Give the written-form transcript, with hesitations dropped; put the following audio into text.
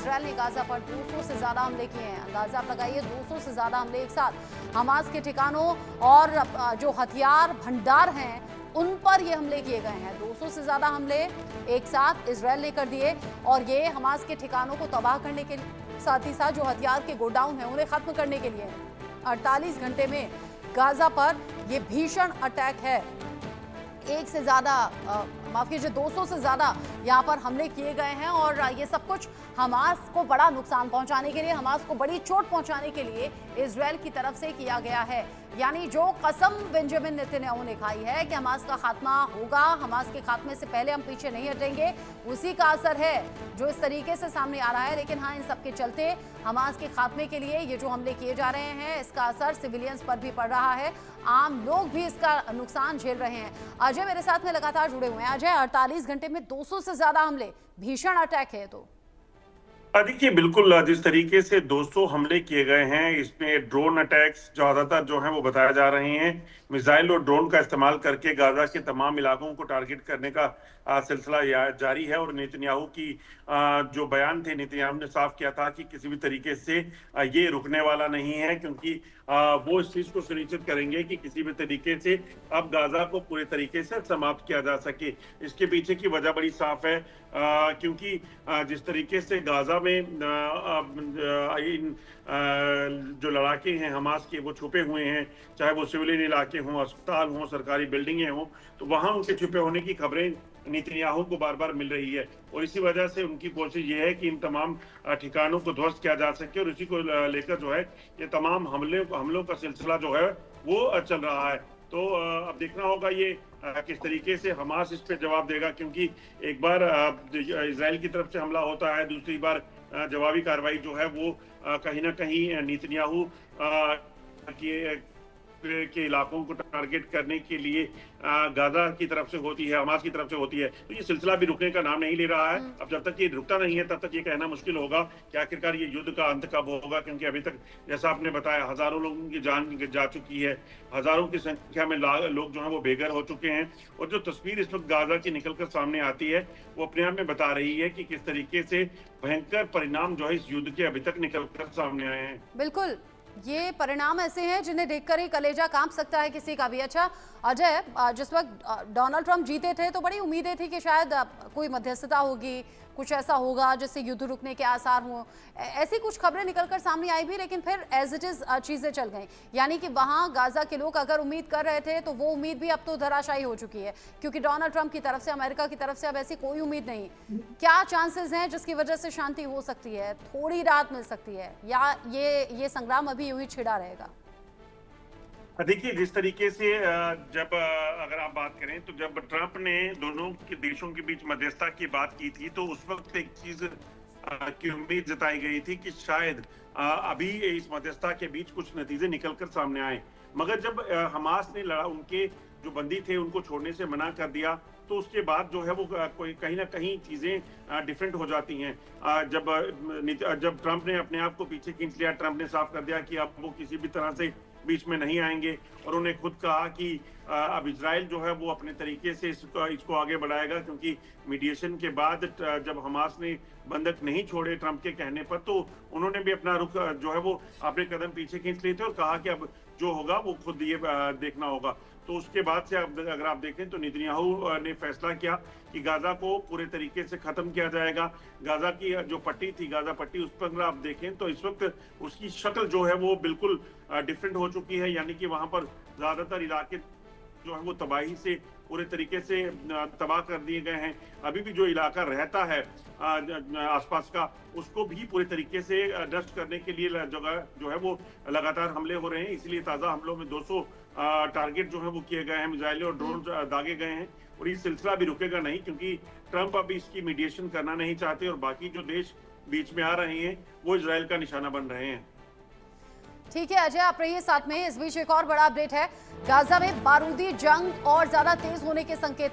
Israel ने Gaza पर 200 से ज्यादा हमले किए हैं। अंदाजा आप लगाइए, 200 से ज्यादा हमले एक साथ हमास के ठिकानों और जो हथियार भंडार हैं उन पर ये हमले किए गए हैं। 200 से ज्यादा हमले एक साथ इजरायल ने कर दिए और ये हमास के ठिकानों को तबाह करने के साथ ही साथ जो हथियार के गोडाउन हैं उन्हें खत्म करने के लिए 48 घंटे में गाजा पर ये भीषण अटैक है। एक से ज्यादा माफ कीजिए 200 से ज्यादा यहाँ पर हमले किए गए हैं और ये सब कुछ हमास को बड़ा नुकसान पहुंचाने के लिए, हमास को बड़ी चोट पहुंचाने के लिए इजरायल की तरफ से किया गया है। यानी जो कसम बेंजामिन नेतन्याहू ने खाई है कि हमास का खात्मा होगा, हमास के खात्मे से पहले हम पीछे नहीं हटेंगे, उसी का असर है जो इस तरीके से सामने आ रहा है। लेकिन हाँ, इन सब के चलते हमास के खात्मे के लिए ये जो हमले किए जा रहे हैं इसका असर सिविलियंस पर भी पड़ रहा है, आम लोग भी इसका नुकसान झेल रहे हैं। अजय मेरे साथ में लगातार जुड़े हुए हैं। अजय, 48 घंटे में 200 से ज्यादा हमले, भीषण अटैक है तो। देखिए, बिल्कुल जिस तरीके से 200 हमले किए गए हैं, इसमें ड्रोन अटैक्स ज्यादातर जो हैं वो बताए जा रहे हैं। मिसाइल और ड्रोन का इस्तेमाल करके गाजा के तमाम इलाकों को टारगेट करने का सिलसिला जारी है। और नेतन्याहू की जो बयान थे, नेतन्याहू ने साफ किया था कि किसी भी तरीके से ये रुकने वाला नहीं है, क्योंकि वो इस चीज को सुनिश्चित करेंगे कि किसी भी तरीके से अब गाजा को पूरे तरीके से समाप्त किया जा सके। इसके पीछे की वजह बड़ी साफ है, क्योंकि जिस तरीके से गाजा में जो लड़ाके हैं हमास के वो छुपे हुए हैं, चाहे वो सिविलियन इलाके हों, अस्पताल हों, सरकारी बिल्डिंगें हों, तो वहां उनके छुपे होने की खबरें नेतन्याहू को बार बार मिल रही है। और इसी वजह से उनकी कोशिश ये है कि इन तमाम ठिकानों को ध्वस्त किया जा सके और इसी को लेकर जो है ये तमाम हमलों का सिलसिला जो है वो चल रहा है। तो अब देखना होगा ये किस तरीके से हमास इस पे जवाब देगा, क्योंकि एक बार इजराइल की तरफ से हमला होता है, दूसरी बार जवाबी कार्रवाई जो है वो कहीं ना कहीं नेतन्याहू के इलाकों को टारगेट करने के लिए गाजा की तरफ से होती है, हमास की तरफ से होती है। तो ये सिलसिला भी रुकने का नाम नहीं ले रहा है। अब जब तक ये रुकता नहीं है तब तक ये कहना मुश्किल होगा कि आखिरकार ये युद्ध का अंत कब होगा, क्योंकि अभी तक जैसा आपने बताया हजारों लोगों की जान जा चुकी है, हजारों की संख्या में लोग जो है वो बेघर हो चुके हैं। और जो तस्वीर इस वक्त गाजा की निकलकर सामने आती है वो अपने आप में बता रही है कि किस तरीके से भयंकर परिणाम जो है इस युद्ध के अभी तक निकलकर सामने आए हैं। बिल्कुल, ये परिणाम ऐसे हैं जिन्हें देखकर ही कलेजा कांप सकता है किसी का भी। अच्छा अजय, जिस वक्त डोनाल्ड ट्रंप जीते थे तो बड़ी उम्मीदें थी कि शायद कोई मध्यस्थता होगी, कुछ ऐसा होगा जिससे युद्ध रुकने के आसार हों, ऐसी कुछ खबरें निकलकर सामने आई भी, लेकिन फिर एज इट इज चीजें चल गई। यानी कि वहां गाजा के लोग अगर उम्मीद कर रहे थे तो वो उम्मीद भी अब तो धराशायी हो चुकी है, क्योंकि डोनाल्ड ट्रंप की तरफ से, अमेरिका की तरफ से अब ऐसी कोई उम्मीद नहीं। क्या चांसेस हैं जिसकी वजह से शांति हो सकती है, थोड़ी राहत मिल सकती है, या ये संग्राम अभी यूं ही छिड़ा रहेगा? देखिए, जिस तरीके से जब अगर आप बात करें तो जब ट्रंप ने दोनों के देशों के बीच मध्यस्थता की बात की थी तो उस वक्त एक चीज की उम्मीद जताई गई थी कि शायद अभी इस मध्यस्थता के बीच कुछ नतीजे निकलकर सामने आए। मगर जब हमास ने उनके जो बंदी थे उनको छोड़ने से मना कर दिया तो उसके बाद जो है वो कोई कहीं ना कहीं चीजें डिफरेंट हो जाती हैं। जब ट्रंप ने अपने आप को पीछे खींच लिया, ट्रंप ने साफ कर दिया कि अब वो किसी भी तरह से बीच में नहीं आएंगे और उन्हें खुद कहा कि अब इजराइल जो है वो अपने तरीके से इसको आगे बढ़ाएगा, क्योंकि मीडिएशन के बाद जब हमास ने बंधक नहीं छोड़े ट्रंप के कहने पर तो उन्होंने भी अपना रुख जो है वो अपने कदम पीछे खींच लिए थे और कहा कि अब जो होगा वो खुद ये देखना होगा। तो उसके बाद से अगर आप देखें तो नेतन्याहू ने फैसला किया कि गाजा को पूरे तरीके से खत्म किया जाएगा। गाजा की जो पट्टी थी, गाजा पट्टी, उस पर अगर आप देखें तो इस वक्त उसकी शक्ल जो है वो बिल्कुल डिफरेंट हो चुकी है। यानी कि वहां पर ज्यादातर इलाके जो है वो तबाही से पूरे तरीके से तबाह कर दिए गए हैं। अभी भी जो इलाका रहता है आसपास का, उसको भी पूरे तरीके से नष्ट करने के लिए जगह जो है वो लगातार हमले हो रहे हैं। इसलिए ताजा हमलों में 200 टारगेट जो है वो किए गए हैं, मिसाइलें और ड्रोन दागे गए हैं और ये सिलसिला भी रुकेगा नहीं, क्योंकि ट्रंप अभी इसकी मीडिएशन करना नहीं चाहते और बाकी जो देश बीच में आ रहे हैं वो इजराइल का निशाना बन रहे हैं। ठीक है अजय, आप रहिए साथ में। इस बीच एक और बड़ा अपडेट है, गाजा में बारूदी जंग और ज्यादा तेज होने के संकेत